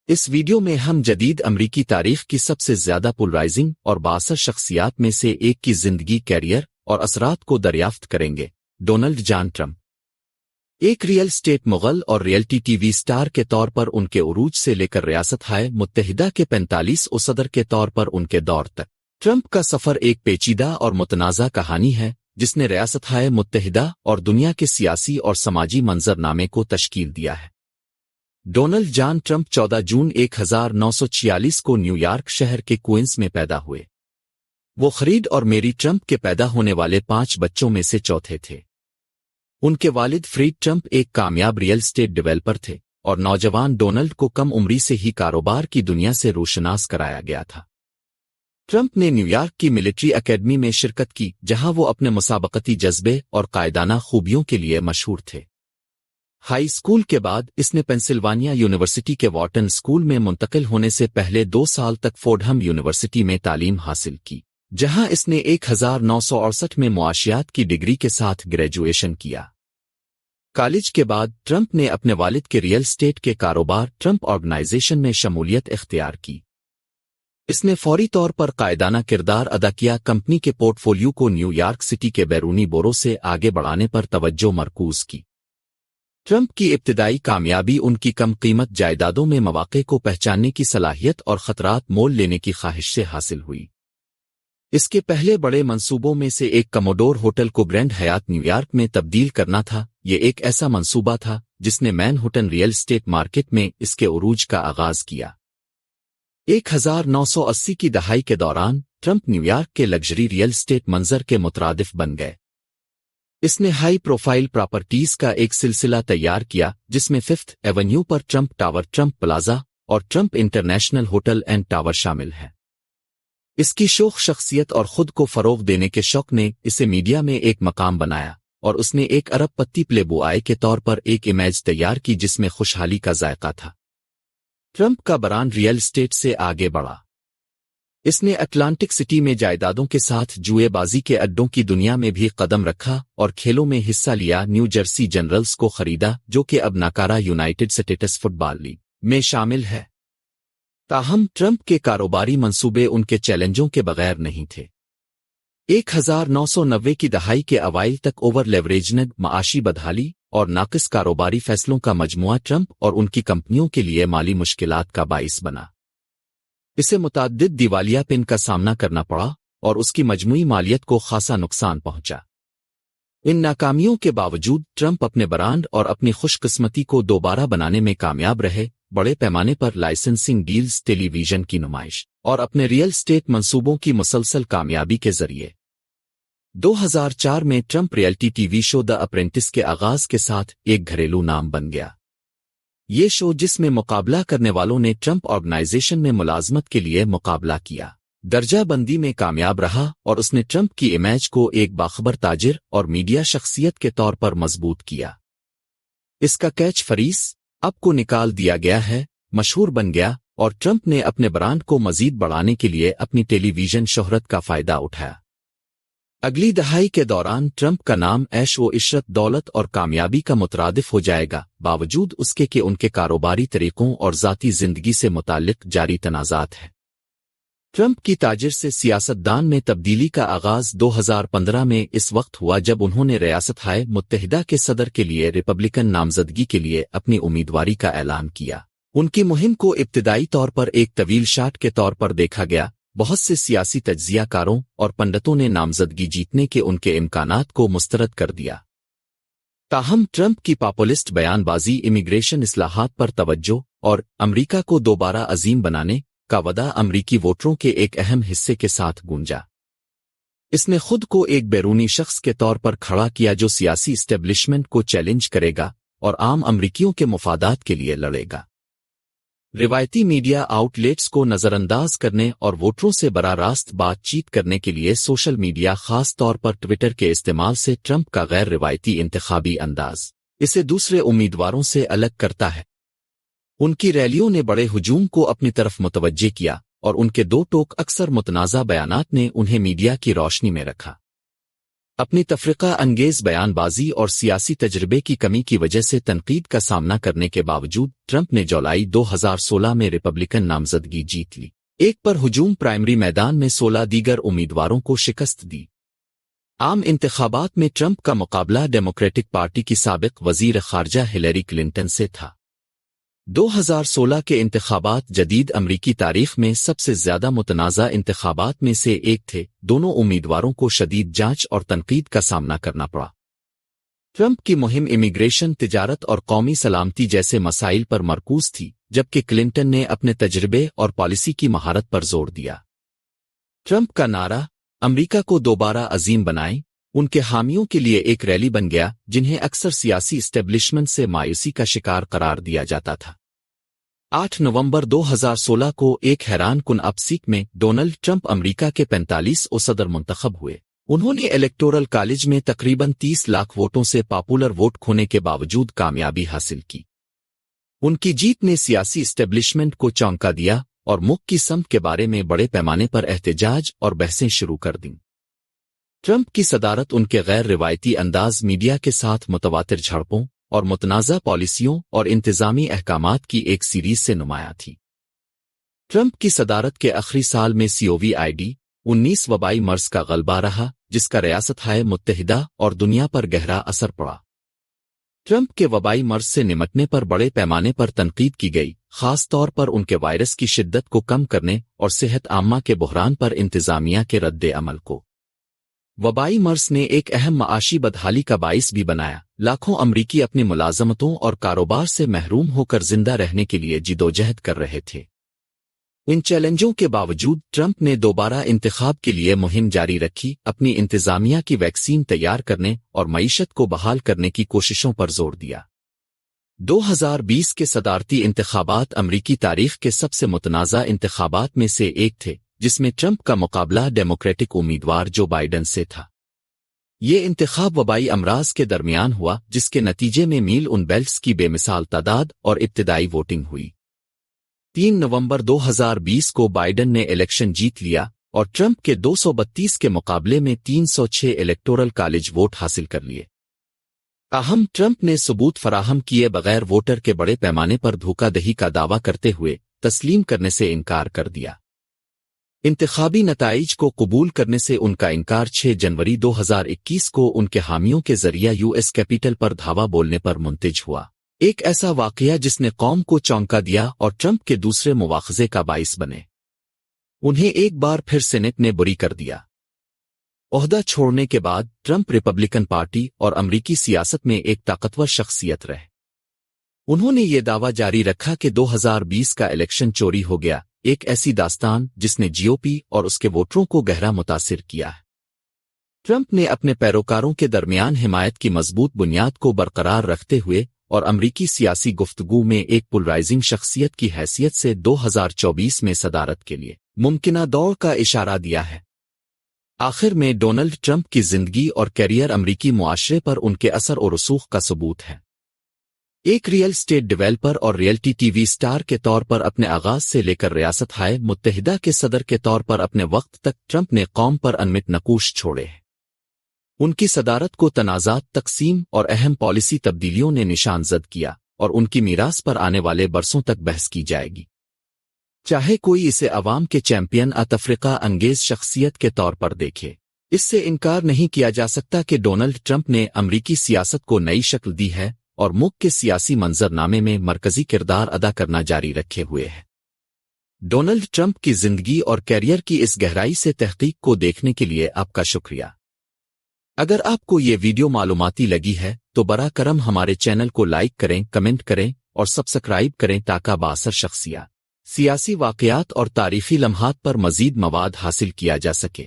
اس video میں ہم جدید امریکی تاریخ کی سب سے زیادہ پولرائزنگ اور بااثر شخصیات میں سے ایک کی زندگی، کیریئر اور اثرات کو دریافت کریں گے۔ ڈونلڈ جان ٹرمپ ایک ریئل اسٹیٹ مغل اور ریئلٹی ٹی وی سٹار کے طور پر ان کے عروج سے لے کر ریاست ہائے متحدہ کے 45 صدر کے طور پر ان کے دور تک، ٹرمپ کا سفر ایک پیچیدہ اور متنازع کہانی ہے جس نے ریاست ہائے متحدہ اور دنیا کے سیاسی اور سماجی منظرنامے کو تشکیل دیا ہے۔ ڈونلڈ جان ٹرمپ 14 جون 1946 کو نیو یارک شہر کے کوئنس میں پیدا ہوئے۔ وہ خرید اور میری ٹرمپ کے پیدا ہونے والے 5 بچوں میں سے چوتھے تھے۔ ان کے والد فریڈ ٹرمپ ایک کامیاب ریئل اسٹیٹ ڈیولپر تھے اور نوجوان ڈونلڈ کو کم عمری سے ہی کاروبار کی دنیا سے روشناس کرایا گیا تھا۔ ٹرمپ نے نیو یارک کی ملٹری اکیڈمی میں شرکت کی جہاں وہ اپنے مسابقتی جذبے اور قائدانہ خوبیوں کے لیے مشہور تھے۔ ہائی اسکول کے بعد اس نے پینسلوانیا یونیورسٹی کے واٹن اسکول میں منتقل ہونے سے پہلے 2 سال تک فورڈہم یونیورسٹی میں تعلیم حاصل کی، جہاں اس نے 1968 میں معاشیات کی ڈگری کے ساتھ گریجویشن کیا۔ کالج کے بعد ٹرمپ نے اپنے والد کے ریئل اسٹیٹ کے کاروبار ٹرمپ آرگنائزیشن میں شمولیت اختیار کی۔ اس نے فوری طور پر قائدانہ کردار ادا کیا، کمپنی کے پورٹ فولیو کو نیو یارک سٹی کے بیرونی بوروں سے آگے بڑھانے پر توجہ مرکوز کی۔ ٹرمپ کی ابتدائی کامیابی ان کی کم قیمت جائیدادوں میں مواقع کو پہچاننے کی صلاحیت اور خطرات مول لینے کی خواہش سے حاصل ہوئی۔ اس کے پہلے بڑے منصوبوں میں سے ایک کموڈور ہوٹل کو گرینڈ حیات نیو یارک میں تبدیل کرنا تھا۔ یہ ایک ایسا منصوبہ تھا جس نے مین ہٹن ریئل اسٹیٹ مارکیٹ میں اس کے عروج کا آغاز کیا۔ 1980 کی دہائی کے دوران ٹرمپ نیو یارک کے لگژری ریئل اسٹیٹ منظر کے مترادف بن گئے۔ اس نے ہائی پروفائل پراپرٹیز کا ایک سلسلہ تیار کیا جس میں 5th ایونیو پر ٹرمپ ٹاور، ٹرمپ پلازا اور Trump international hotel and tower شامل ہیں۔ اس کی شوخ شخصیت اور خود کو فروغ دینے کے شوق نے اسے میڈیا میں ایک مقام بنایا، اور اس نے ایک ارب پتی پلے بوائے کے طور پر ایک امیج تیار کی جس میں خوشحالی کا ذائقہ تھا۔ ٹرمپ کا برانڈ ریئل اسٹیٹ سے آگے بڑھا۔ اس نے اٹلانٹک سٹی میں جائیدادوں کے ساتھ جوئے بازی کے اڈوں کی دنیا میں بھی قدم رکھا اور کھیلوں میں حصہ لیا۔ نیو جرسی جنرلز کو خریدا جو کہ اب ناکارہ یونائیٹڈ سٹیٹس فٹ بال لیگ میں شامل ہے۔ تاہم ٹرمپ کے کاروباری منصوبے ان کے چیلنجوں کے بغیر نہیں تھے۔ 1990 کی دہائی کے اوائل تک اوور لیوریجنگ معاشی بدحالی اور ناقص کاروباری فیصلوں کا مجموعہ ٹرمپ اور ان کی کمپنیوں کے لیے مالی مشکلات کا باعث بنا۔ اسے متعدد دیوالیہ پن کا سامنا کرنا پڑا اور اس کی مجموعی مالیت کو خاصا نقصان پہنچا۔ ان ناکامیوں کے باوجود ٹرمپ اپنے برانڈ اور اپنی خوش قسمتی کو دوبارہ بنانے میں کامیاب رہے، بڑے پیمانے پر لائسنسنگ ڈیلز، ٹیلی ویژن کی نمائش اور اپنے ریئل اسٹیٹ منصوبوں کی مسلسل کامیابی کے ذریعے۔ 2004 میں ٹرمپ ریئلٹی ٹی وی شو دی اپرینٹس کے آغاز کے ساتھ ایک گھریلو نام بن گیا۔ یہ شو جس میں مقابلہ کرنے والوں نے ٹرمپ آرگنائزیشن میں ملازمت کے لیے مقابلہ کیا، درجہ بندی میں کامیاب رہا اور اس نے ٹرمپ کی امیج کو ایک باخبر تاجر اور میڈیا شخصیت کے طور پر مضبوط کیا۔ اس کا کیچ فریز "اب کو نکال دیا گیا ہے" مشہور بن گیا اور ٹرمپ نے اپنے برانڈ کو مزید بڑھانے کے لیے اپنی ٹیلی ویژن شہرت کا فائدہ اٹھایا۔ اگلی دہائی کے دوران ٹرمپ کا نام عیش و عشرت، دولت اور کامیابی کا مترادف ہو جائے گا، باوجود اس کے کہ ان کے کاروباری طریقوں اور ذاتی زندگی سے متعلق جاری تنازعات ہیں۔ ٹرمپ کی تاجر سے سیاست دان میں تبدیلی کا آغاز 2015 میں اس وقت ہوا جب انہوں نے ریاست ہائے متحدہ کے صدر کے لیے ریپبلکن نامزدگی کے لیے اپنی امیدواری کا اعلان کیا۔ ان کی مہم کو ابتدائی طور پر ایک طویل شاٹ کے طور پر دیکھا گیا۔ بہت سے سیاسی تجزیہ کاروں اور پنڈتوں نے نامزدگی جیتنے کے ان کے امکانات کو مسترد کر دیا۔ تاہم ٹرمپ کی پاپولسٹ بیان بازی، امیگریشن اصلاحات پر توجہ اور امریکہ کو دوبارہ عظیم بنانے کا وعدہ امریکی ووٹروں کے ایک اہم حصے کے ساتھ گونجا۔ اس نے خود کو ایک بیرونی شخص کے طور پر کھڑا کیا جو سیاسی اسٹیبلشمنٹ کو چیلنج کرے گا اور عام امریکیوں کے مفادات کے لیے لڑے گا۔ روایتی میڈیا آؤٹ لیٹس کو نظر انداز کرنے اور ووٹروں سے براہ راست بات چیت کرنے کے لیے سوشل میڈیا، خاص طور پر ٹویٹر کے استعمال سے ٹرمپ کا غیر روایتی انتخابی انداز اسے دوسرے امیدواروں سے الگ کرتا ہے۔ ان کی ریلیوں نے بڑے ہجوم کو اپنی طرف متوجہ کیا اور ان کے 2 ٹوک اکثر متنازع بیانات نے انہیں میڈیا کی روشنی میں رکھا۔ اپنی تفرقہ انگیز بیان بازی اور سیاسی تجربے کی کمی کی وجہ سے تنقید کا سامنا کرنے کے باوجود ٹرمپ نے جولائی 2016 میں ریپبلکن نامزدگی جیت لی، ایک پر ہجوم پرائمری میدان میں 16 دیگر امیدواروں کو شکست دی۔ عام انتخابات میں ٹرمپ کا مقابلہ ڈیموکریٹک پارٹی کی سابق وزیر خارجہ ہلیری کلنٹن سے تھا۔ 2016 کے انتخابات جدید امریکی تاریخ میں سب سے زیادہ متنازع انتخابات میں سے ایک تھے۔ دونوں امیدواروں کو شدید جانچ اور تنقید کا سامنا کرنا پڑا۔ ٹرمپ کی مہم امیگریشن، تجارت اور قومی سلامتی جیسے مسائل پر مرکوز تھی، جبکہ کلنٹن نے اپنے تجربے اور پالیسی کی مہارت پر زور دیا۔ ٹرمپ کا نعرہ امریکہ کو دوبارہ عظیم بنائیں ان کے حامیوں کے لیے ایک ریلی بن گیا، جنہیں اکثر سیاسی اسٹیبلشمنٹ سے مایوسی کا شکار قرار دیا جاتا تھا۔ 8 نومبر 2016 کو ایک حیران کن اپ سیٹ میں ڈونلڈ ٹرمپ امریکہ کے 45 صدر منتخب ہوئے۔ انہوں نے الیکٹورل کالج میں تقریباً 30 لاکھ ووٹوں سے پاپولر ووٹ کھونے کے باوجود کامیابی حاصل کی۔ ان کی جیت نے سیاسی اسٹیبلشمنٹ کو چونکا دیا اور ملک کی سمت کے بارے میں بڑے پیمانے پر احتجاج اور بحثیں شروع کر دیں۔ ٹرمپ کی صدارت ان کے غیر روایتی انداز، میڈیا کے ساتھ متواتر جھڑپوں اور متنازع پالیسیوں اور انتظامی احکامات کی ایک سیریز سے نمایاں تھی۔ ٹرمپ کی صدارت کے آخری سال میں COVID-19 وبائی مرض کا غلبہ رہا، جس کا ریاستہائے متحدہ اور دنیا پر گہرا اثر پڑا۔ ٹرمپ کے وبائی مرض سے نمٹنے پر بڑے پیمانے پر تنقید کی گئی، خاص طور پر ان کے وائرس کی شدت کو کم کرنے اور صحت عامہ کے بحران پر انتظامیہ کے رد عمل کو۔ وبائی مرض نے ایک اہم معاشی بدحالی کا باعث بھی بنایا۔ لاکھوں امریکی اپنی ملازمتوں اور کاروبار سے محروم ہو کر زندہ رہنے کے لیے جدوجہد کر رہے تھے۔ ان چیلنجوں کے باوجود ٹرمپ نے دوبارہ انتخاب کے لیے مہم جاری رکھی، اپنی انتظامیہ کی ویکسین تیار کرنے اور معیشت کو بحال کرنے کی کوششوں پر زور دیا۔ 2020 کے صدارتی انتخابات امریکی تاریخ کے سب سے متنازع انتخابات میں سے ایک تھے، جس میں ٹرمپ کا مقابلہ ڈیموکریٹک امیدوار جو بائیڈن سے تھا۔ یہ انتخاب وبائی امراض کے درمیان ہوا، جس کے نتیجے میں میل ان بیلٹس کی بے مثال تعداد اور ابتدائی ووٹنگ ہوئی۔ 3 نومبر 2020 کو بائیڈن نے الیکشن جیت لیا اور ٹرمپ کے 232 کے مقابلے میں 306 الیکٹورل کالج ووٹ حاصل کر لیے۔ تاہم ٹرمپ نے ثبوت فراہم کیے بغیر ووٹر کے بڑے پیمانے پر دھوکہ دہی کا دعویٰ کرتے ہوئے تسلیم کرنے سے انکار کر دیا۔ انتخابی نتائج کو قبول کرنے سے ان کا انکار 6 جنوری 2021 کو ان کے حامیوں کے ذریعہ US کیپٹل پر دھاوا بولنے پر منتج ہوا، ایک ایسا واقعہ جس نے قوم کو چونکا دیا اور ٹرمپ کے دوسرے مواخذے کا باعث بنے۔ انہیں ایک بار پھر سینٹ نے بری کر دیا۔ عہدہ چھوڑنے کے بعد ٹرمپ ریپبلکن پارٹی اور امریکی سیاست میں ایک طاقتور شخصیت رہے۔ انہوں نے یہ دعویٰ جاری رکھا کہ 2020 کا الیکشن چوری ہو گیا، ایک ایسی داستان جس نے GOP اور اس کے ووٹروں کو گہرا متاثر کیا ہے۔ ٹرمپ نے اپنے پیروکاروں کے درمیان حمایت کی مضبوط بنیاد کو برقرار رکھتے ہوئے اور امریکی سیاسی گفتگو میں ایک پولرائزنگ شخصیت کی حیثیت سے 2024 میں صدارت کے لیے ممکنہ دور کا اشارہ دیا ہے۔ آخر میں ڈونلڈ ٹرمپ کی زندگی اور کیریئر امریکی معاشرے پر ان کے اثر و رسوخ کا ثبوت ہے۔ ایک ریئل اسٹیٹ ڈیولپر اور ریئلٹی ٹی وی سٹار کے طور پر اپنے آغاز سے لے کر ریاستہائے متحدہ کے صدر کے طور پر اپنے وقت تک ٹرمپ نے قوم پر انمٹ نقوش چھوڑے ہیں۔ ان کی صدارت کو تنازعات، تقسیم اور اہم پالیسی تبدیلیوں نے نشان زد کیا، اور ان کی میراث پر آنے والے برسوں تک بحث کی جائے گی۔ چاہے کوئی اسے عوام کے چیمپئن تفرقہ انگیز شخصیت کے طور پر دیکھے، اس سے انکار نہیں کیا جا سکتا کہ ڈونلڈ ٹرمپ نے امریکی سیاست کو نئی شکل دی ہے اور ملک کے سیاسی منظر نامے میں مرکزی کردار ادا کرنا جاری رکھے ہوئے ہے۔ ڈونلڈ ٹرمپ کی زندگی اور کیریئر کی اس گہرائی سے تحقیق کو دیکھنے کے لیے آپ کا شکریہ۔ اگر آپ کو یہ ویڈیو معلوماتی لگی ہے تو براہ کرم ہمارے چینل کو لائک کریں، کمنٹ کریں اور سبسکرائب کریں تاکہ بااثر شخصیات، سیاسی واقعات اور تاریخی لمحات پر مزید مواد حاصل کیا جا سکے۔